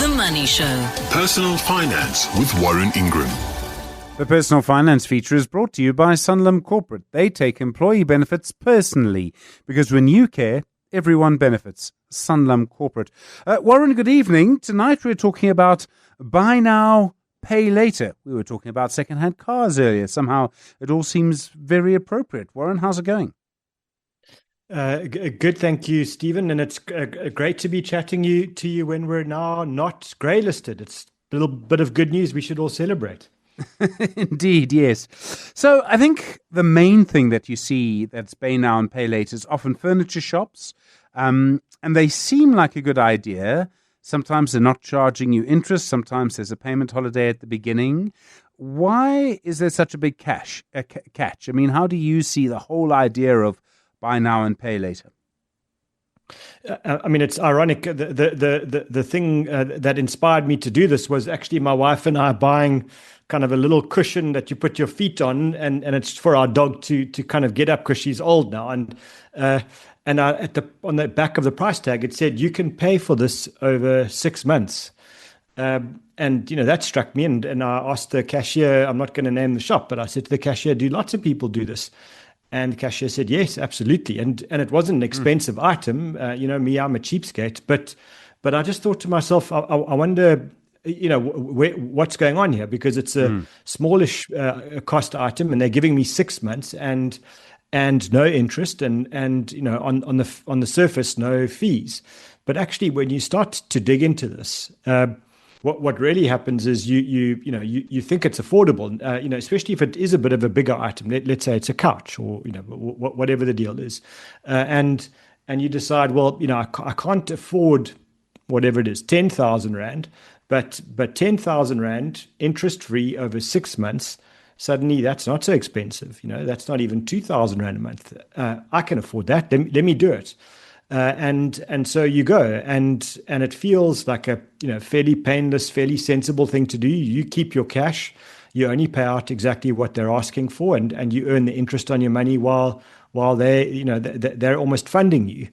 The Money Show. Personal Finance with Warren Ingram. The Personal Finance feature is brought to you by Sanlam Corporate. They take employee benefits personally because when you care, everyone benefits. Sanlam Corporate. Warren, good evening. Tonight we're talking about buy now, pay later. We were talking about second-hand cars earlier. Somehow it all seems very appropriate. Warren, how's it going? Good, thank you, Stephen. And it's great to be chatting to you when we're now not grey listed. It's a little bit of good news we should all celebrate. Indeed, yes. So I think the main thing that you see that's pay now and pay later is often furniture shops, and they seem like a good idea. Sometimes they're not charging you interest. Sometimes there's a payment holiday at the beginning. Why is there such a big catch? I mean, how do you see the whole idea of buy now and pay later? I mean, it's ironic. The thing that inspired me to do this was actually my wife and I buying kind of a little cushion that you put your feet on, and it's for our dog to kind of get up because she's old now. And on the back of the price tag, it said you can pay for this over 6 months. And that struck me, and I asked the cashier. I'm not going to name the shop, but I said to the cashier, "Do lots of people do this?" And the cashier said, "Yes, absolutely." And it wasn't an expensive item. Me, I'm a cheapskate, but I just thought to myself, I wonder, what's going on here? Because it's a smallish cost item, and they're giving me 6 months and no interest, and on the surface no fees. But actually, when you start to dig into this, what really happens is you think it's affordable, especially if it is a bit of a bigger item. Let's say it's a couch or whatever the deal is, and you decide, well, I can't afford whatever it is, 10,000 rand. But 10,000 rand interest free over 6 months, suddenly that's not so expensive. That's not even 2,000 rand a month. I can afford that. Let me do it. And so you go, and it feels like a fairly painless, fairly sensible thing to do. You keep your cash. You only pay out exactly what they're asking for, and you earn the interest on your money while they're almost funding you.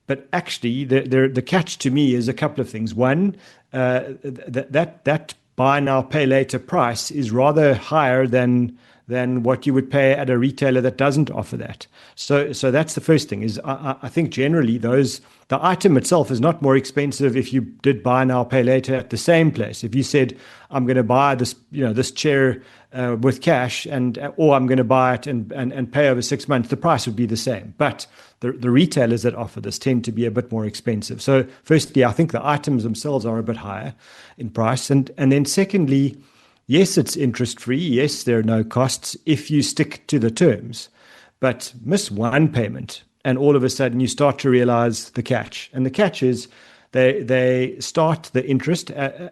But actually, the catch to me is a couple of things. One, that buy now, pay later price is rather higher than what you would pay at a retailer that doesn't offer that. So that's the first thing. Is I think generally the item itself is not more expensive if you did buy now, pay later at the same place. If you said, I'm going to buy this chair with cash, or I'm going to buy it and pay over 6 months, the price would be the same. But the retailers that offer this tend to be a bit more expensive. So firstly, I think the items themselves are a bit higher in price. And then secondly, yes, it's interest free. Yes, there are no costs if you stick to the terms. But miss one payment, and all of a sudden you start to realize the catch. And the catch is they start the interest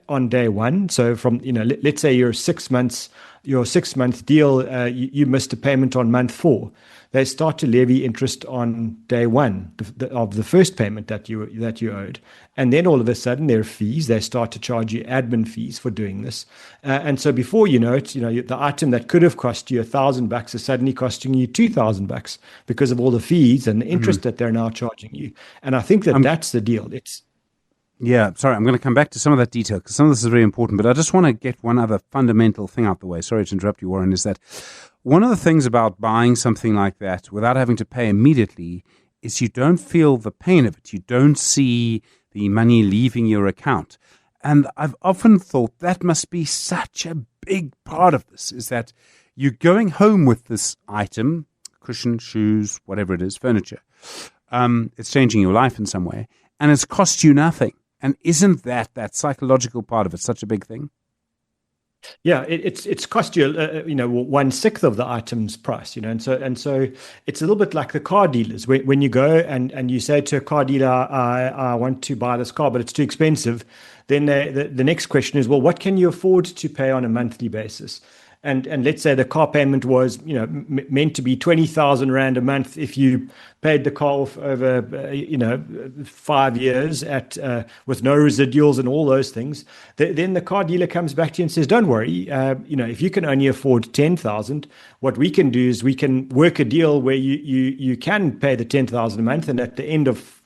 on day one. So from, let's say your 6 month deal, you missed a payment on month 4. They start to levy interest on day one of the first payment that you owed. And then all of a sudden there are fees. They start to charge you admin fees for doing this. And so before you know it, the item that could have cost you $1,000 is suddenly costing you $2,000 because of all the fees and the interest that they're now charging you. And I think that's the deal. Yeah, sorry, I'm going to come back to some of that detail because some of this is very important, but I just want to get one other fundamental thing out the way. Sorry to interrupt you, Warren, is that one of the things about buying something like that without having to pay immediately is you don't feel the pain of it. You don't see the money leaving your account. And I've often thought that must be such a big part of this, is that you're going home with this item, cushion, shoes, whatever it is, furniture. It's changing your life in some way, and it's cost you nothing. And isn't that psychological part of it such a big thing? Yeah, it's cost you 1/6 of the item's price, and so it's a little bit like the car dealers. When you go and you say to a car dealer, I want to buy this car, but it's too expensive, then the next question is, well, what can you afford to pay on a monthly basis? and let's say the car payment was meant to be 20,000 rand a month if you paid the car off over 5 years at with no residuals and all those things, then the car dealer comes back to you and says, don't worry, if you can only afford 10,000, what we can do is we can work a deal where you can pay the 10,000 a month, and at the end of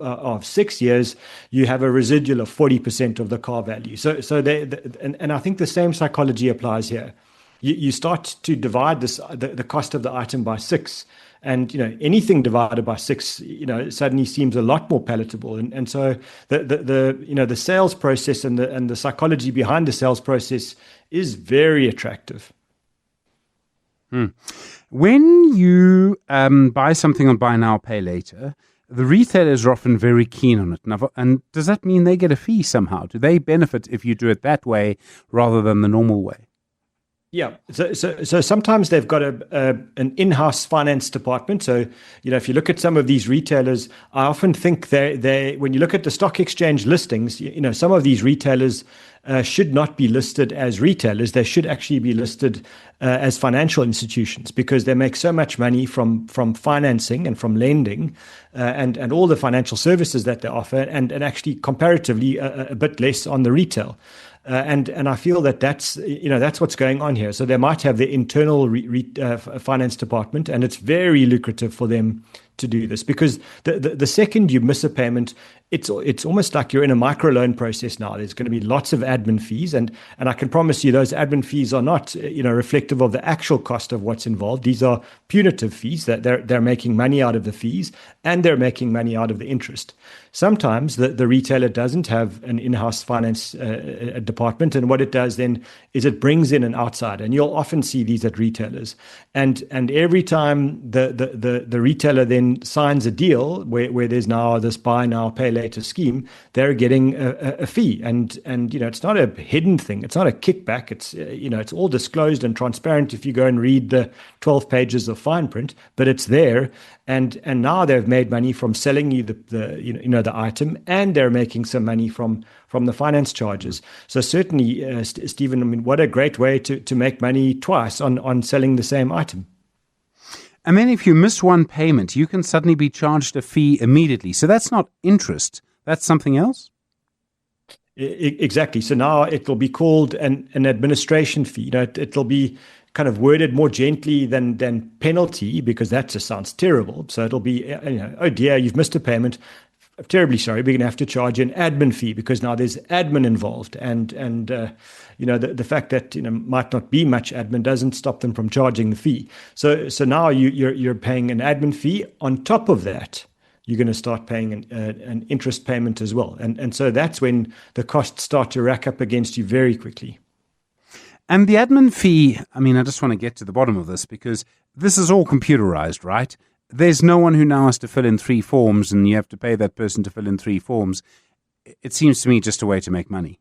6 years you have a residual of 40% of the car value. So and I think the same psychology applies here. You start to divide the cost of the item by 6, and anything divided by 6 suddenly seems a lot more palatable, and so the sales process and the psychology behind the sales process is very attractive. When you buy something on buy now, pay later, the retailers are often very keen on it. Now, and does that mean they get a fee somehow? Do they benefit if you do it that way rather than the normal way? Yeah, so sometimes they've got an in-house finance department. So if you look at some of these retailers, I often think they when you look at the stock exchange listings, some of these retailers should not be listed as retailers. They should actually be listed as financial institutions, because they make so much money from financing and from lending and all the financial services that they offer, and actually comparatively a bit less on the retail. And I feel that's what's going on here. So they might have their internal finance department, and it's very lucrative for them to do this, because the second you miss a payment, it's almost like you're in a microloan process now. There's going to be lots of admin fees, and I can promise you those admin fees are not reflective of the actual cost of what's involved. These are punitive fees that they're making money out of the fees, and they're making money out of the interest. Sometimes the retailer doesn't have an in-house finance department, and what it does then is it brings in an outsider, and you'll often see these at retailers. And every time the retailer then signs a deal where there's now this buy now pay later scheme, they're getting a fee, and it's not a hidden thing, it's not a kickback, it's all disclosed and transparent if you go and read the 12 pages of fine print, but it's there. And now they've made money from selling you the item, and they're making some money from the finance charges. So certainly, Stephen, I mean, what a great way to make money twice on selling the same item. And then if you miss one payment, you can suddenly be charged a fee immediately. So that's not interest, that's something else? Exactly. So now it'll be called an administration fee. It'll be kind of worded more gently than penalty, because that just sounds terrible. So it'll be, oh dear, you've missed a payment. I'm terribly sorry, we're going to have to charge you an admin fee, because now there's admin involved. And the fact that might not be much admin doesn't stop them from charging the fee. So now you're paying an admin fee. On top of that, you're going to start paying an interest payment as well. And so that's when the costs start to rack up against you very quickly. And the admin fee, I mean, I just want to get to the bottom of this, because this is all computerized, right? There's no one who now has to fill in 3 forms, and you have to pay that person to fill in 3 forms. It seems to me just a way to make money.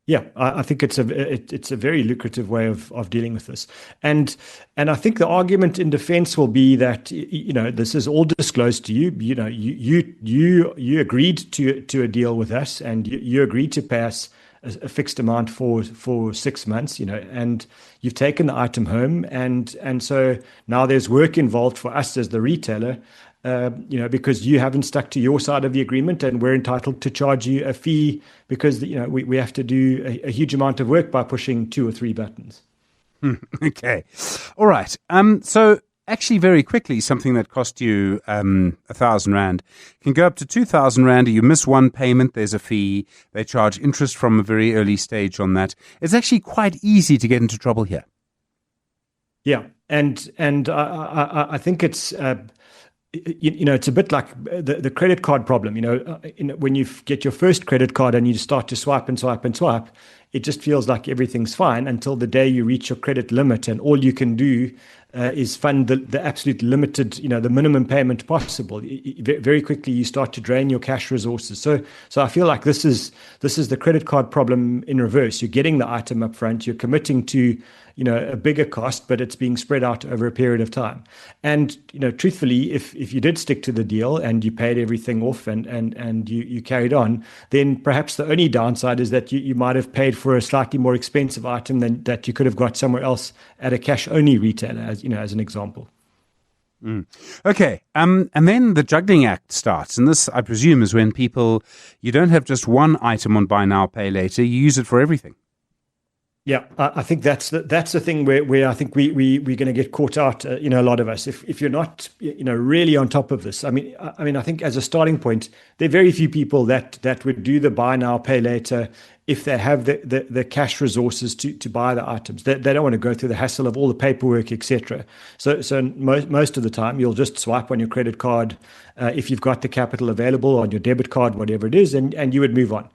Yeah, I think it's a very lucrative way of dealing with this, and I think the argument in defense will be that this is all disclosed to you. You agreed to a deal with us, and you agreed to pay us a fixed amount for 6 months, and you've taken the item home, and so now there's work involved for us as the retailer. Because you haven't stuck to your side of the agreement, and we're entitled to charge you a fee because we have to do a huge amount of work by pushing 2 or 3 buttons. Okay, all right. So actually, very quickly, something that cost you 1,000 rand can go up to 2,000 rand. You miss one payment, there's a fee. They charge interest from a very early stage on that. It's actually quite easy to get into trouble here. Yeah, and I think it's. It's a bit like the credit card problem. When you get your first credit card and you start to swipe and swipe and swipe, it just feels like everything's fine until the day you reach your credit limit, and all you can do is fund the absolute limited, the minimum payment possible. Very quickly, you start to drain your cash resources. So I feel like this is the credit card problem in reverse. You're getting the item up front, you're committing to a bigger cost, but it's being spread out over a period of time. And truthfully, if you did stick to the deal and you paid everything off and you carried on, then perhaps the only downside is that you might have paid for a slightly more expensive item than that you could have got somewhere else at a cash-only retailer, as an example. Okay, and then the juggling act starts, and this, I presume, is when you don't have just one item on buy now, pay later, you use it for everything. Yeah, I think that's the thing where I think we're going to get caught out. A lot of us, if you're not really on top of this. I mean, I think as a starting point, there are very few people that would do the buy now, pay later if they have the cash resources to buy the items. They don't want to go through the hassle of all the paperwork, etc. So most of the time, you'll just swipe on your credit card if you've got the capital available, on your debit card, whatever it is, and you would move on.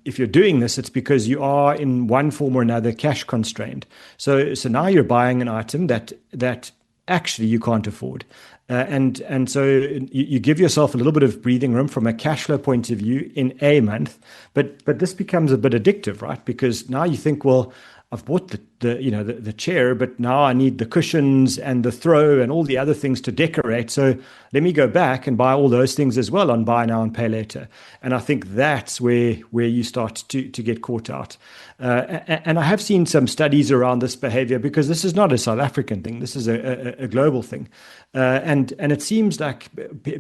If you're doing this, it's because you are in one form or another cash constrained. So now you're buying an item that actually you can't afford. And so you give yourself a little bit of breathing room from a cash flow point of view in a month, but this becomes a bit addictive, right? Because now you think, well, I've bought the chair, but now I need the cushions and the throw and all the other things to decorate. So let me go back and buy all those things as well on buy now and pay later. And I think that's where you start to get caught out. And I have seen some studies around this behavior, because this is not a South African thing. This is a global thing. And it seems like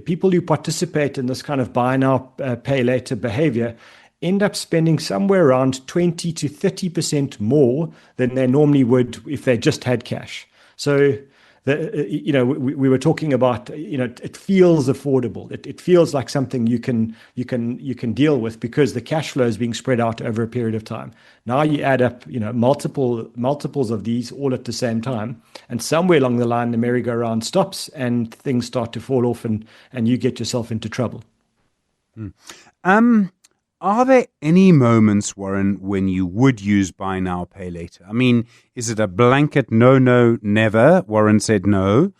people who participate in this kind of buy now, pay later behavior end up spending somewhere around 20 to 30% more than they normally would if they just had cash. So, we were talking about, it feels affordable. It feels like something you can deal with because the cash flow is being spread out over a period of time. Now you add up, multiples of these all at the same time, and somewhere along the line, the merry-go-round stops and things start to fall off, and you get yourself into trouble. Are there any moments, Warren, when you would use buy now, pay later? I mean, is it a blanket no, never? Warren said no.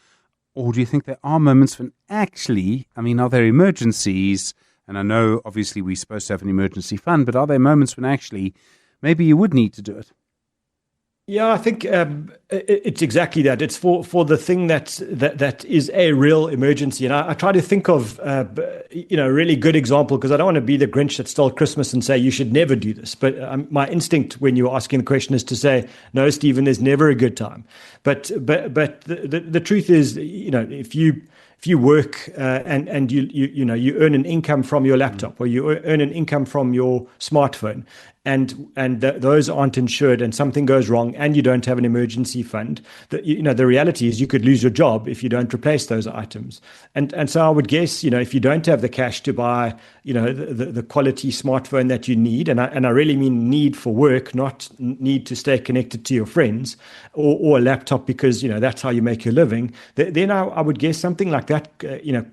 Or do you think there are moments when actually, are there emergencies? And I know, obviously, we're supposed to have an emergency fund, but are there moments when actually maybe you would need to do it? Yeah, I think it's exactly that. It's for the thing that is a real emergency. And I try to think of a really good example, because I don't want to be the Grinch that stole Christmas and say you should never do this. But my instinct when you're asking the question is to say, no, Stephen, there's never a good time. But the truth is, if you work and you earn an income from your laptop, or you earn an income from your smartphone, and those aren't insured, and something goes wrong, and you don't have an emergency fund, the reality is you could lose your job if you don't replace those items. And so I would guess, if you don't have the cash to buy, the quality smartphone that you need, and I really mean need for work, not need to stay connected to your friends, or a laptop because that's how you make your living, then I would guess something like that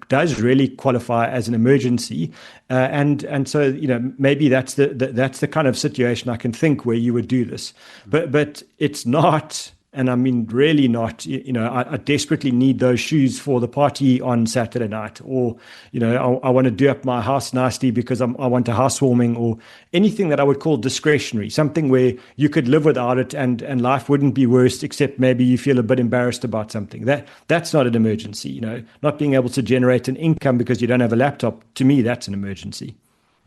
does really qualify as an emergency, and so maybe that's the kind of situation I can think where you would do this, but it's not. And I mean, really not, I desperately need those shoes for the party on Saturday night, or, I want to do up my house nicely because I want a housewarming, or anything that I would call discretionary, something where you could live without it and life wouldn't be worse, except maybe you feel a bit embarrassed about something. That's not an emergency, not being able to generate an income because you don't have a laptop. To me, that's an emergency.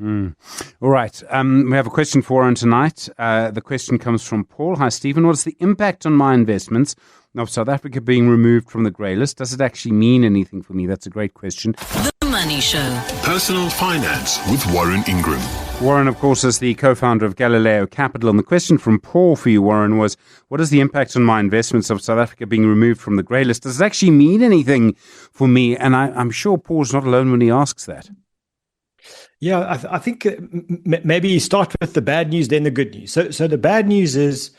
All right. We have a question for Warren tonight. The question comes from Paul. Hi, Stephen. What is the impact on my investments of South Africa being removed from the grey list? Does it actually mean anything for me? That's a great question. The Money Show. Personal Finance with Warren Ingram. Warren, of course, is the co-founder of Galileo Capital. And the question from Paul for you, Warren, was, what is the impact on my investments of South Africa being removed from the grey list? Does it actually mean anything for me? And I'm sure Paul's not alone when he asks that. Yeah, I think maybe you start with the bad news, then the good news. So the bad news is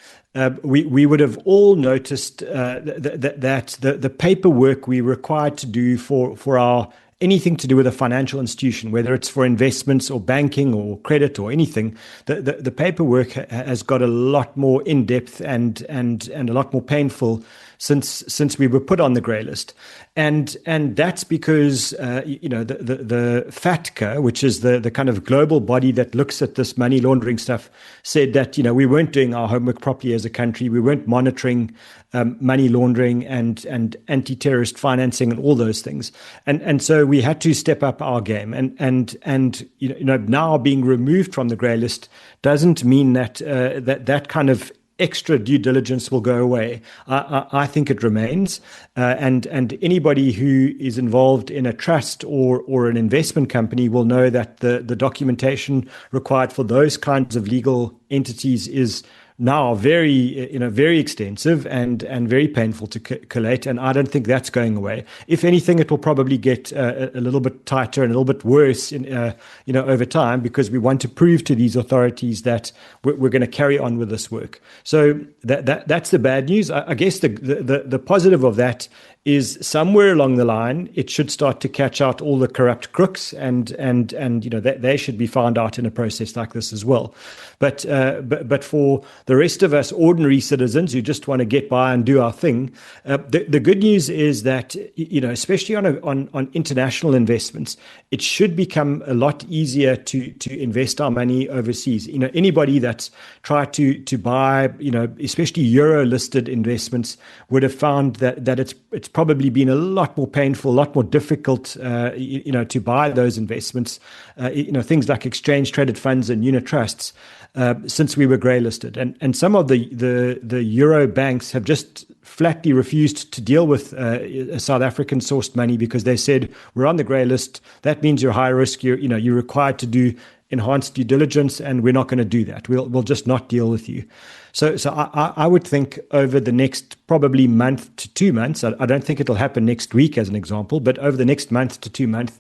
we would have all noticed that the paperwork we required to do for our anything to do with a financial institution, whether it's for investments or banking or credit or anything, the paperwork has got a lot more in depth and a lot more painful since we were put on the grey list, and that's because the FATCA, which is the kind of global body that looks at this money laundering stuff, said that we weren't doing our homework properly as a country. We weren't monitoring money laundering and anti-terrorist financing and all those things, and so we had to step up our game. And now being removed from the grey list doesn't mean that that kind of extra due diligence will go away. I think it remains, and anybody who is involved in a trust or an investment company will know that the documentation required for those kinds of legal entities is now very extensive and very painful to collate, and I don't think that's going away. If anything, it will probably get a little bit tighter and a little bit worse over time, because we want to prove to these authorities that we're going to carry on with this work. So that's the bad news. I guess the positive of that is somewhere along the line it should start to catch out all the corrupt crooks, and they should be found out in a process like this as well. But for the rest of us ordinary citizens who just want to get by and do our thing, the good news is that especially on international investments, it should become a lot easier to invest our money overseas. Anybody that's tried to buy especially euro listed investments would have found that it's probably been a lot more painful, a lot more difficult, to buy those investments, things like exchange traded funds and unit trusts, since we were grey listed. And some of the euro banks have just flatly refused to deal with South African sourced money, because they said, we're on the grey list. That means you're high risk. You're required to do enhanced due diligence, and we're not going to do that. We'll just not deal with you. So I would think over the next probably month to 2 months, I don't think it'll happen next week as an example, but over the next month to 2 months,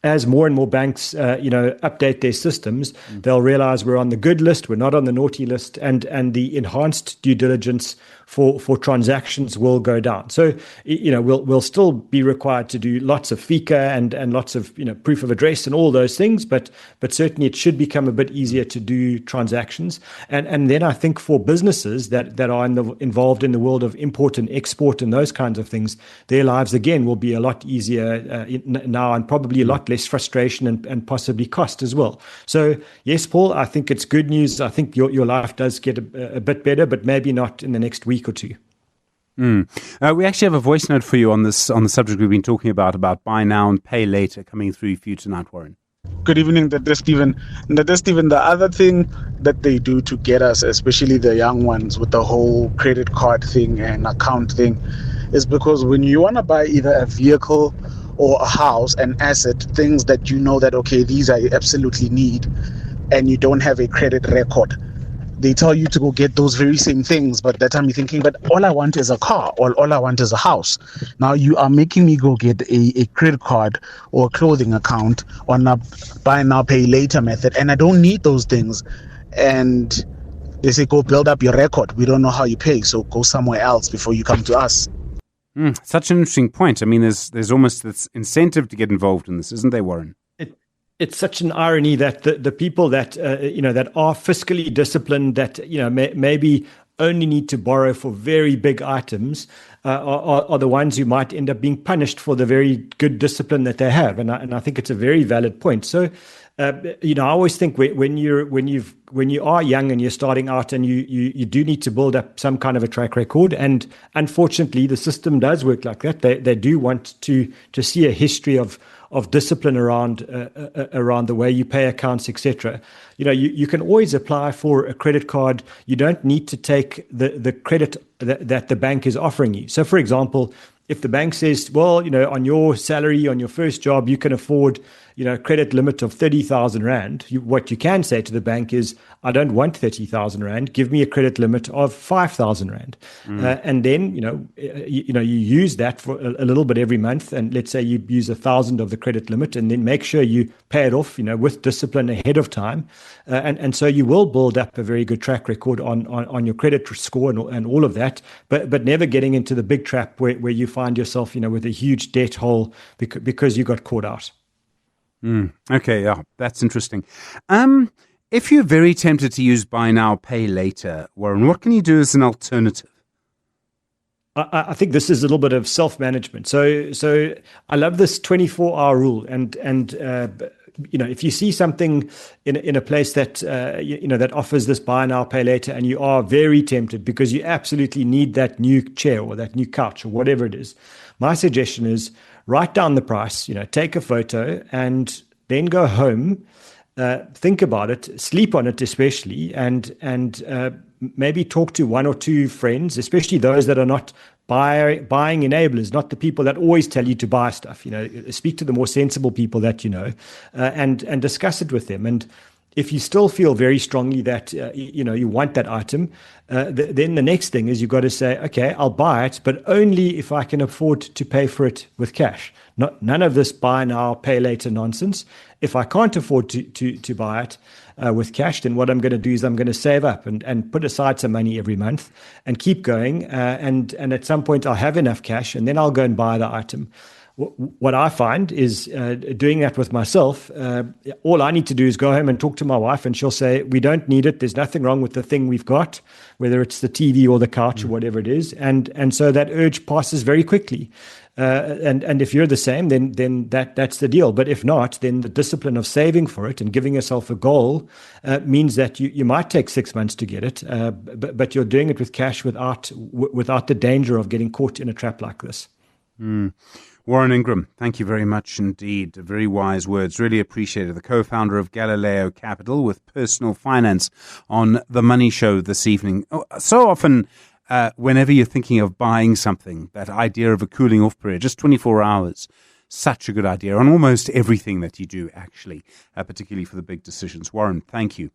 as more and more banks, update their systems, they'll realize we're on the good list, we're not on the naughty list, and the enhanced due diligence for transactions will go down. So, we'll still be required to do lots of FICA and lots of, proof of address and all those things, but certainly it should become a bit easier to do transactions. And then I think for businesses that are involved in the world of import and export and those kinds of things, their lives again will be a lot easier now, and probably a lot less frustration and possibly cost as well. So yes, Paul, I think it's good news. I think your life does get a bit better, but maybe not in the next week or two. We actually have a voice note for you on the subject we've been talking about buy now and pay later, coming through for you tonight, Warren. Good evening, Stephen. Stephen, the other thing that they do to get us, especially the young ones, with the whole credit card thing and account thing, is because when you want to buy either a vehicle or a house, an asset, things that that, okay, these I absolutely need, and you don't have a credit record, they tell you to go get those very same things. But that time you're thinking, but all I want is a car, or all I want is a house. Now you are making me go get a credit card or a clothing account on a buy now, pay later method, and I don't need those things. And they say, go build up your record. We don't know how you pay, so go somewhere else before you come to us. Such an interesting point. I mean, there's almost this incentive to get involved in this, isn't there, Warren? It's such an irony that the people that that are fiscally disciplined, that maybe only need to borrow for very big items, are the ones who might end up being punished for the very good discipline that they have. And I think it's a very valid point. So, I always think when you are young and you're starting out, and you do need to build up some kind of a track record. And unfortunately, the system does work like that. They do want to see a history of discipline around the way you pay accounts, etc. You can always apply for a credit card. You don't need to take the credit that the bank is offering you. So, for example, if the bank says, well, on your salary, on your first job, you can afford, credit limit of 30,000 Rand, what you can say to the bank is, I don't want 30,000 Rand, give me a credit limit of 5,000 Rand. And then, you use that for a little bit every month. And let's say you use 1,000 of the credit limit, and then make sure you pay it off, with discipline ahead of time. And so you will build up a very good track record on your credit score and all of that, but never getting into the big trap where you find yourself, with a huge debt hole because you got caught out. Okay, yeah, that's interesting. If you're very tempted to use buy now, pay later, Warren, what can you do as an alternative? I think this is a little bit of self-management. So I love this 24-hour rule, and if you see something in a place that that offers this buy now, pay later, and you are very tempted because you absolutely need that new chair or that new couch or whatever it is, my suggestion is write down the price, take a photo, and then go home, think about it, sleep on it especially, and maybe talk to one or two friends, especially those that are not buying enablers, not the people that always tell you to buy stuff. Speak to the more sensible people that and discuss it with them. And if you still feel very strongly that you want that item, then the next thing is you've got to say, okay, I'll buy it, but only if I can afford to pay for it with cash. None of this buy now, pay later nonsense. If I can't afford to buy it with cash, then what I'm going to do is I'm going to save up and put aside some money every month and keep going. And at some point I'll have enough cash, and then I'll go and buy the item. What I find is doing that with myself, all I need to do is go home and talk to my wife, and she'll say, we don't need it. There's nothing wrong with the thing we've got, whether it's the TV or the couch or whatever it is. And so that urge passes very quickly. And if you're the same, then that's the deal. But if not, then the discipline of saving for it and giving yourself a goal means that you might take 6 months to get it, but you're doing it with cash without the danger of getting caught in a trap like this. Warren Ingram, thank you very much indeed. Very wise words. Really appreciate it. The co-founder of Galileo Capital with personal finance on The Money Show this evening. So often, whenever you're thinking of buying something, that idea of a cooling off period, just 24 hours, such a good idea on almost everything that you do, actually, particularly for the big decisions. Warren, thank you.